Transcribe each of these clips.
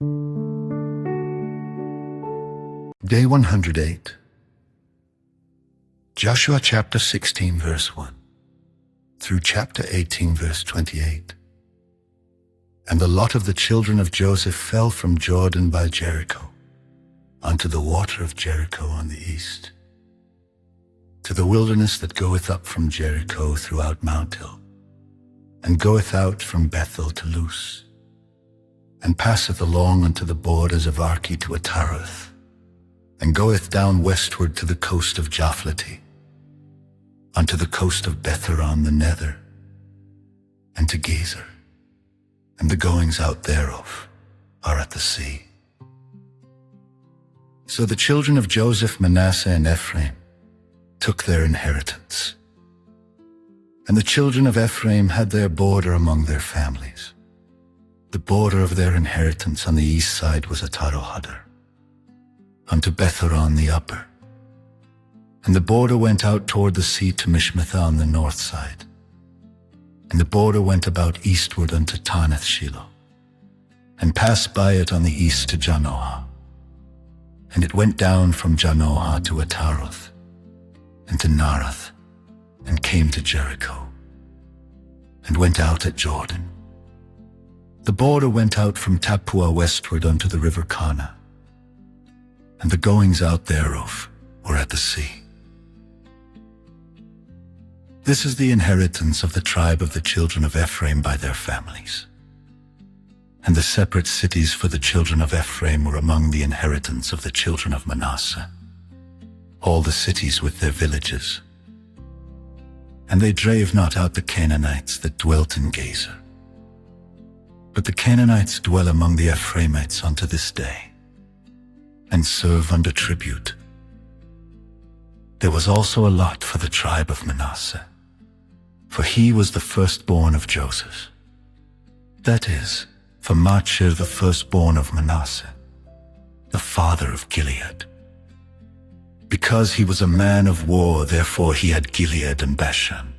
Day 108. Joshua chapter 16 verse 1 through chapter 18 verse 28. And the lot of the children of Joseph fell from Jordan by Jericho unto the water of Jericho on the east, to the wilderness that goeth up from Jericho throughout Mount Hill, and goeth out from Bethel to Luz, and passeth along unto the borders of Arki to Ataroth, and goeth down westward to the coast of Japhleti, unto the coast of Betharon the Nether, and to Gezer, and the goings out thereof are at the sea. So the children of Joseph, Manasseh, and Ephraim took their inheritance. And the children of Ephraim had their border among their families. The border of their inheritance on the east side was Atarohadar, unto Betharon the upper. And the border went out toward the sea to Mishmetha on the north side. And the border went about eastward unto Taanath Shiloh, and passed by it on the east to Janoah. And it went down from Janoah to Ataroth, and to Narath, and came to Jericho, and went out at Jordan. The border went out from Tappuah westward unto the river Kana, and the goings out thereof were at the sea. This is the inheritance of the tribe of the children of Ephraim by their families. And the separate cities for the children of Ephraim were among the inheritance of the children of Manasseh, all the cities with their villages. And they drave not out the Canaanites that dwelt in Gezer. But the Canaanites dwell among the Ephraimites unto this day, and serve under tribute. There was also a lot for the tribe of Manasseh, for he was the firstborn of Joseph, that is, for Machir the firstborn of Manasseh, the father of Gilead. Because he was a man of war, therefore he had Gilead and Bashan.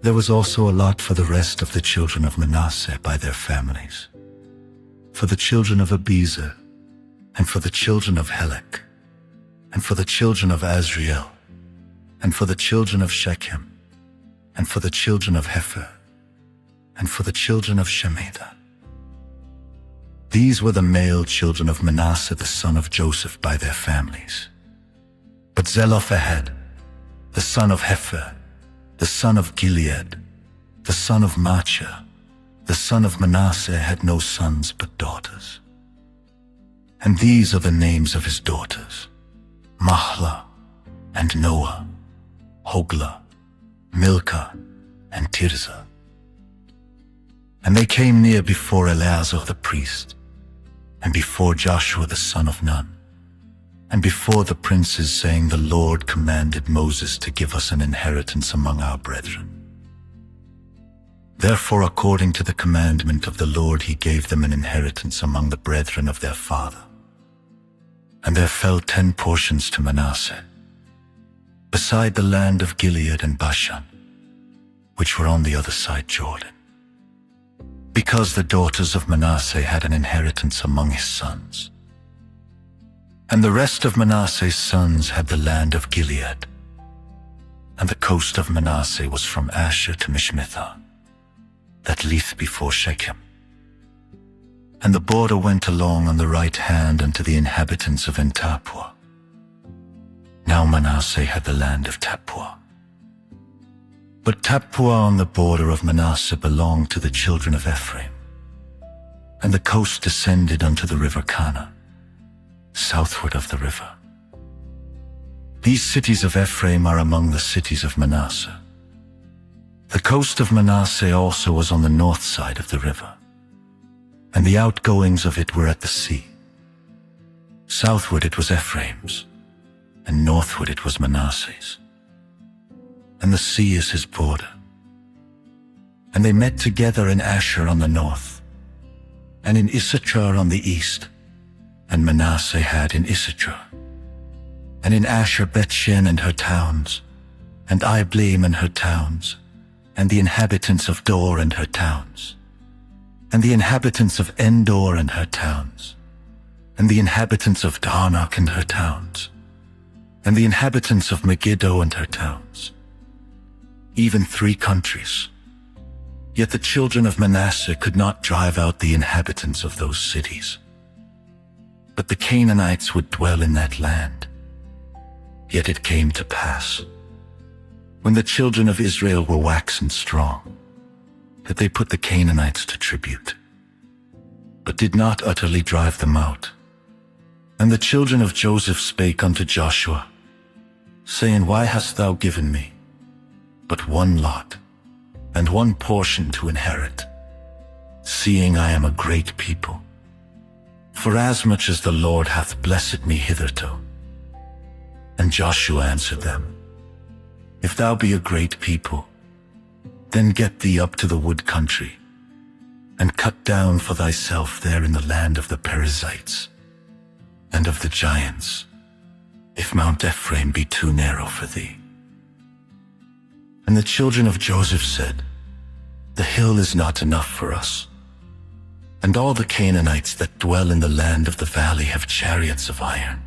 There was also a lot for the rest of the children of Manasseh by their families, for the children of Abiezer, and for the children of Helek, and for the children of Azriel, and for the children of Shechem, and for the children of Hepher, and for the children of Shemida. These were the male children of Manasseh the son of Joseph by their families. But Zelophehad, the son of Hepher, the son of Gilead, the son of Machir, the son of Manasseh, had no sons but daughters. And these are the names of his daughters: Mahlah, and Noah, Hoglah, Milcah, and Tirzah. And they came near before Eleazar the priest, and before Joshua the son of Nun, and before the princes, saying, The Lord commanded Moses to give us an inheritance among our brethren. Therefore, according to the commandment of the Lord, he gave them an inheritance among the brethren of their father. And there fell 10 portions to Manasseh, beside the land of Gilead and Bashan, which were on the other side Jordan, because the daughters of Manasseh had an inheritance among his sons. And the rest of Manasseh's sons had the land of Gilead, and the coast of Manasseh was from Asher to Mishmetha, that lieth before Shechem. And the border went along on the right hand unto the inhabitants of En-Tappuah. Now Manasseh had the land of Tappuah. But Tappuah on the border of Manasseh belonged to the children of Ephraim, and the coast descended unto the river Kana, southward of the river. These cities of Ephraim are among the cities of Manasseh. The coast of Manasseh also was on the north side of the river, and the outgoings of it were at the sea. Southward it was Ephraim's, and northward it was Manasseh's. And the sea is his border. And they met together in Asher on the north, and in Issachar on the east, and Manasseh had in Issachar, and in Asher Bethshen and her towns, and Ibleam and her towns, and the inhabitants of Dor and her towns, and the inhabitants of Endor and her towns, and the inhabitants of Darnak and her towns, and the inhabitants of Megiddo and her towns, even 3 countries. Yet the children of Manasseh could not drive out the inhabitants of those cities. But the Canaanites would dwell in that land. Yet it came to pass, when the children of Israel were waxen strong, that they put the Canaanites to tribute, but did not utterly drive them out. And the children of Joseph spake unto Joshua, saying, Why hast thou given me but one lot, and one portion to inherit, seeing I am a great people? Forasmuch as the Lord hath blessed me hitherto. And Joshua answered them, If thou be a great people, then get thee up to the wood country, and cut down for thyself there in the land of the Perizzites, and of the giants, if Mount Ephraim be too narrow for thee. And the children of Joseph said, The hill is not enough for us, and all the Canaanites that dwell in the land of the valley have chariots of iron,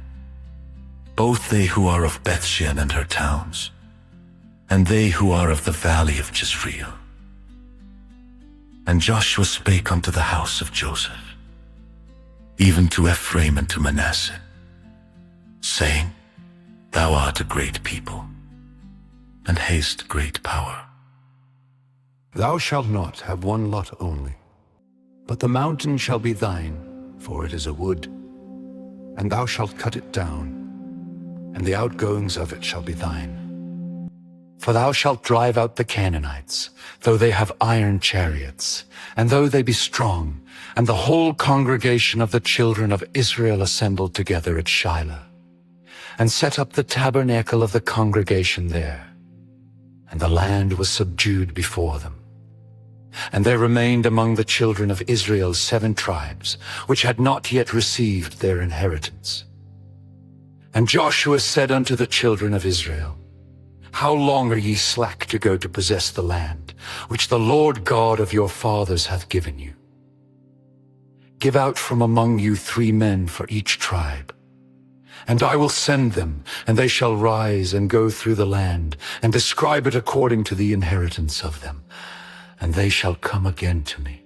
both they who are of Bethshean and her towns, and they who are of the valley of Jezreel. And Joshua spake unto the house of Joseph, even to Ephraim and to Manasseh, saying, Thou art a great people, and hast great power. Thou shalt not have one lot only, but the mountain shall be thine, for it is a wood, and thou shalt cut it down, and the outgoings of it shall be thine. For thou shalt drive out the Canaanites, though they have iron chariots, and though they be strong, and the whole congregation of the children of Israel assembled together at Shiloh, and set up the tabernacle of the congregation there. And the land was subdued before them. And there remained among the children of Israel 7 tribes, which had not yet received their inheritance. And Joshua said unto the children of Israel, How long are ye slack to go to possess the land, which the Lord God of your fathers hath given you? Give out from among you 3 men for each tribe, and I will send them, and they shall rise and go through the land, and describe it according to the inheritance of them, and they shall come again to me.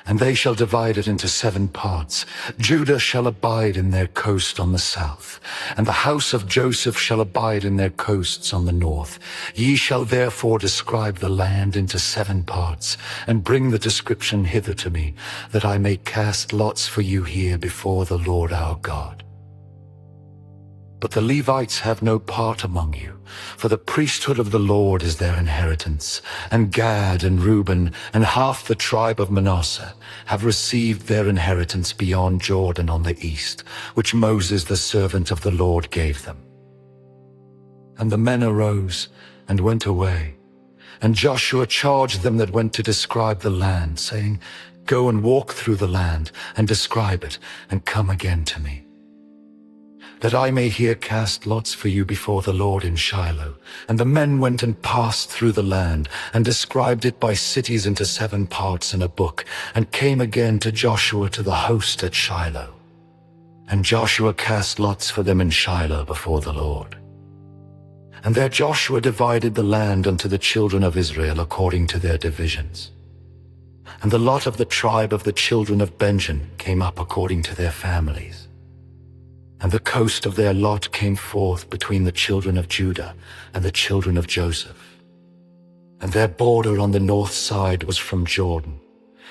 And they shall divide it into 7 parts. Judah shall abide in their coast on the south, and the house of Joseph shall abide in their coasts on the north. Ye shall therefore describe the land into 7 parts, and bring the description hither to me, that I may cast lots for you here before the Lord our God. But the Levites have no part among you, for the priesthood of the Lord is their inheritance, and Gad and Reuben and half the tribe of Manasseh have received their inheritance beyond Jordan on the east, which Moses the servant of the Lord gave them. And the men arose and went away, and Joshua charged them that went to describe the land, saying, Go and walk through the land, and describe it, and come again to me, that I may here cast lots for you before the Lord in Shiloh. And the men went and passed through the land, and described it by cities into 7 parts in a book, and came again to Joshua to the host at Shiloh. And Joshua cast lots for them in Shiloh before the Lord. And there Joshua divided the land unto the children of Israel according to their divisions. And the lot of the tribe of the children of Benjamin came up according to their families. And the coast of their lot came forth between the children of Judah and the children of Joseph. And their border on the north side was from Jordan.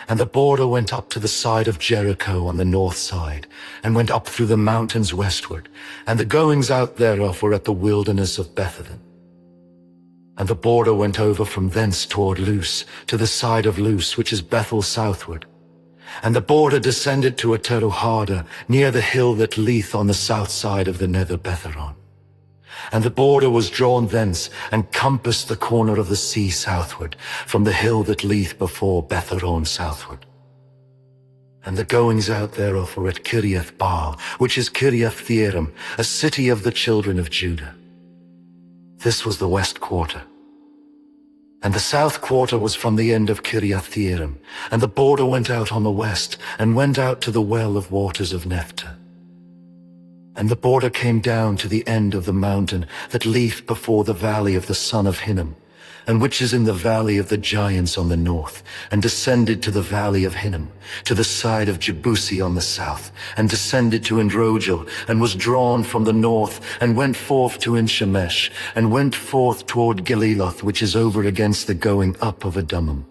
And the border went up to the side of Jericho on the north side, and went up through the mountains westward. And the goings out thereof were at the wilderness of Bethaven. And the border went over from thence toward Luz, to the side of Luz, which is Bethel southward. And the border descended to Aterohada, near the hill that leeth on the south side of the nether Betharon. And the border was drawn thence, and compassed the corner of the sea southward, from the hill that leeth before Betharon southward. And the goings out thereof were at Kiriath Baal, which is Kiriath Jearim, a city of the children of Judah. This was the west quarter. And the south quarter was from the end of Kiriath-jearim, and the border went out on the west, and went out to the well of waters of Nephthah. And the border came down to the end of the mountain that leapt before the valley of the son of Hinnom, and which is in the valley of the giants on the north, and descended to the valley of Hinnom, to the side of Jebusi on the south, and descended to Endrogel, and was drawn from the north, and went forth to Enshemesh, and went forth toward Geliloth, which is over against the going up of Adummim,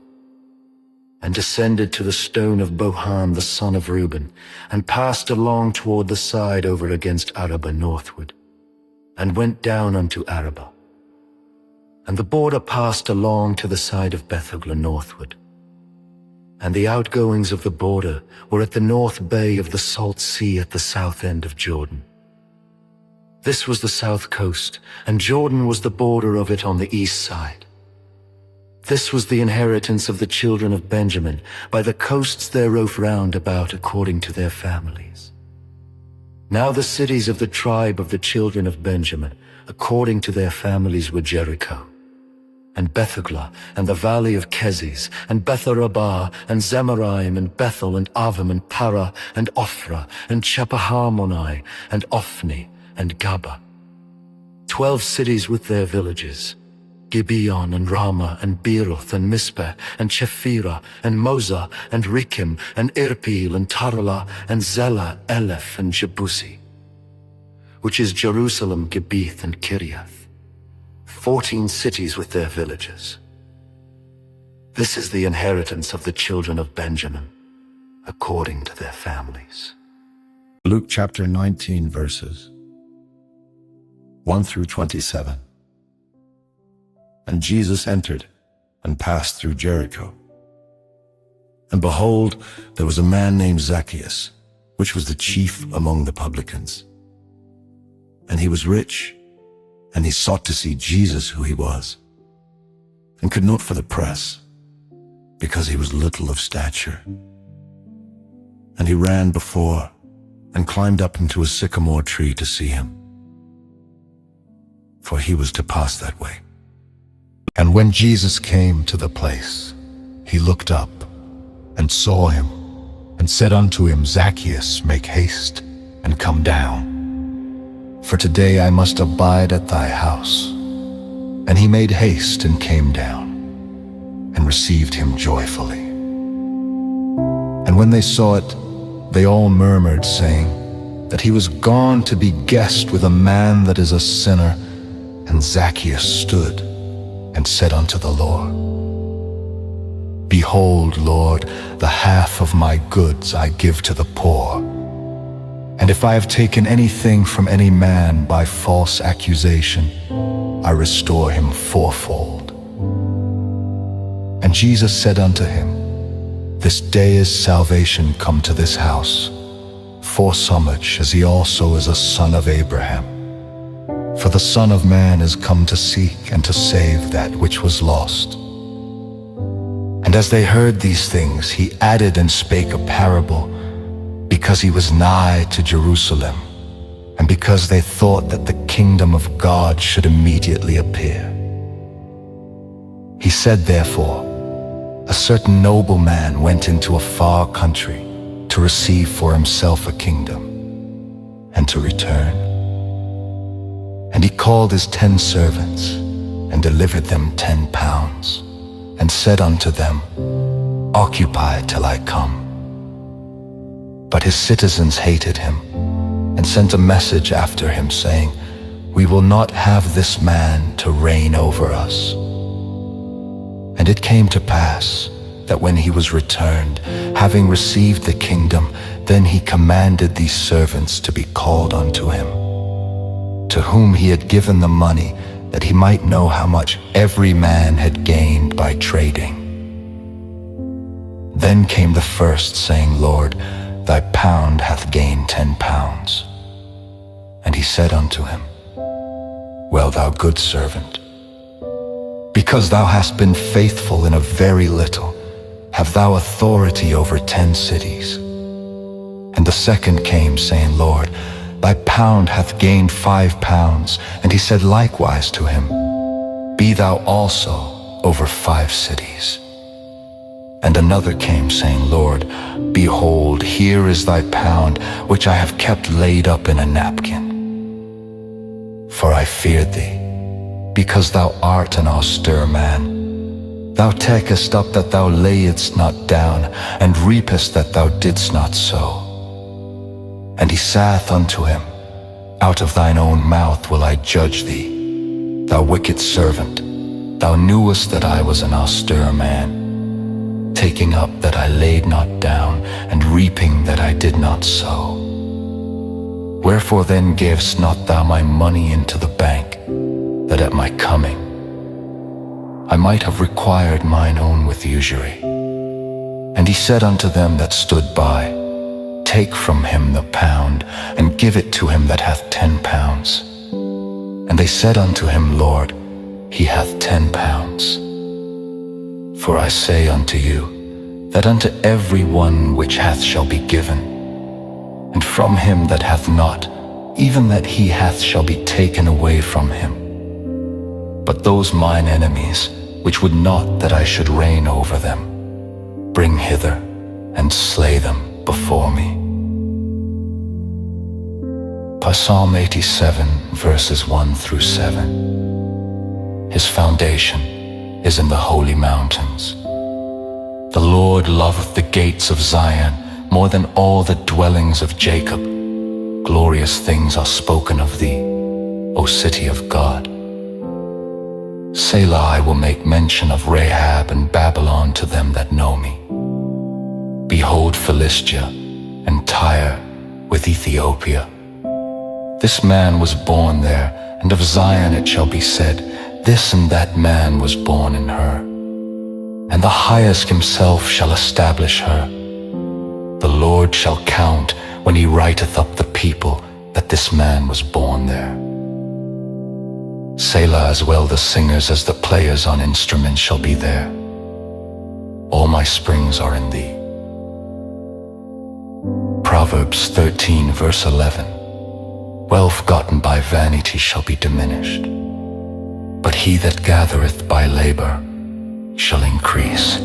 and descended to the stone of Bohan the son of Reuben, and passed along toward the side over against Arabah northward, and went down unto Arabah. And the border passed along to the side of Bethhogla northward. And the outgoings of the border were at the north bay of the Salt Sea at the south end of Jordan. This was the south coast, and Jordan was the border of it on the east side. This was the inheritance of the children of Benjamin, by the coasts thereof round about according to their families. Now the cities of the tribe of the children of Benjamin, according to their families, were Jericho, and Bethhogla, and the valley of Keziz, and Betharabah, and Zemaraim, and Bethel, and Avim, and Para, and Ophrah, and Shepharmonai, and Ophni, and Gaba. 12 cities with their villages, Gibeon, and Ramah, and Beeroth, and Mizpeh, and Chephirah, and Moza, and Rikim, and Irpeel, and Tarala, and Zela, Eleph, and Jebusi, which is Jerusalem, Gebeth, and Kiriath. 14 cities with their villages. This is the inheritance of the children of Benjamin, according to their families. Luke chapter 19, verses 1 through 27. And Jesus entered and passed through Jericho. And behold, there was a man named Zacchaeus, which was the chief among the publicans. And he was rich, and he sought to see Jesus, who he was, and could not for the press, because he was little of stature. And he ran before, and climbed up into a sycamore tree to see him, for he was to pass that way. And when Jesus came to the place, he looked up, and saw him, and said unto him, Zacchaeus, make haste, and come down, for today I must abide at thy house. And he made haste and came down, and received him joyfully. And when they saw it, they all murmured, saying, that he was gone to be guest with a man that is a sinner. And Zacchaeus stood, and said unto the Lord, Behold, Lord, the half of my goods I give to the poor. And if I have taken anything from any man by false accusation, I restore him fourfold. And Jesus said unto him, This day is salvation come to this house, forsomuch as he also is a son of Abraham. For the Son of Man is come to seek and to save that which was lost. And as they heard these things, he added and spake a parable, because he was nigh to Jerusalem, and because they thought that the kingdom of God should immediately appear. He said therefore, A certain nobleman went into a far country to receive for himself a kingdom, and to return. And he called his 10 servants, and delivered them 10 pounds, and said unto them, Occupy till I come. But his citizens hated him, and sent a message after him, saying, We will not have this man to reign over us. And it came to pass, that when he was returned, having received the kingdom, then he commanded these servants to be called unto him, to whom he had given the money, that he might know how much every man had gained by trading. Then came the first, saying, Lord, thy pound hath gained 10 pounds. And he said unto him, Well, thou good servant, because thou hast been faithful in a very little, have thou authority over 10 cities. And the second came, saying, Lord, thy pound hath gained 5 pounds. And he said likewise to him, Be thou also over 5 cities. And another came, saying, Lord, behold, here is thy pound, which I have kept laid up in a napkin. For I feared thee, because thou art an austere man. Thou takest up that thou layedst not down, and reapest that thou didst not sow. And he saith unto him, Out of thine own mouth will I judge thee, thou wicked servant. Thou knewest that I was an austere man, taking up that I laid not down, and reaping that I did not sow. Wherefore then gavest not thou my money into the bank, that at my coming I might have required mine own with usury? And he said unto them that stood by, Take from him the pound, and give it to him that hath 10 pounds. And they said unto him, Lord, he hath 10 pounds. For I say unto you, that unto every one which hath shall be given, and from him that hath not, even that he hath shall be taken away from him. But those mine enemies, which would not that I should reign over them, bring hither, and slay them before me. Psalm 87, verses 1 through 7. His foundation is in the holy mountains. The Lord loveth the gates of Zion more than all the dwellings of Jacob. Glorious things are spoken of thee, O city of God. Selah, I will make mention of Rahab and Babylon to them that know me. Behold Philistia and Tyre with Ethiopia. This man was born there, and of Zion it shall be said, This and that man was born in her. And the highest himself shall establish her. The Lord shall count when he writeth up the people, that this man was born there. Selah, as well the singers as the players on instruments shall be there. All my springs are in thee. Proverbs 13, verse 11. Wealth gotten by vanity shall be diminished, but he that gathereth by labor shall increase.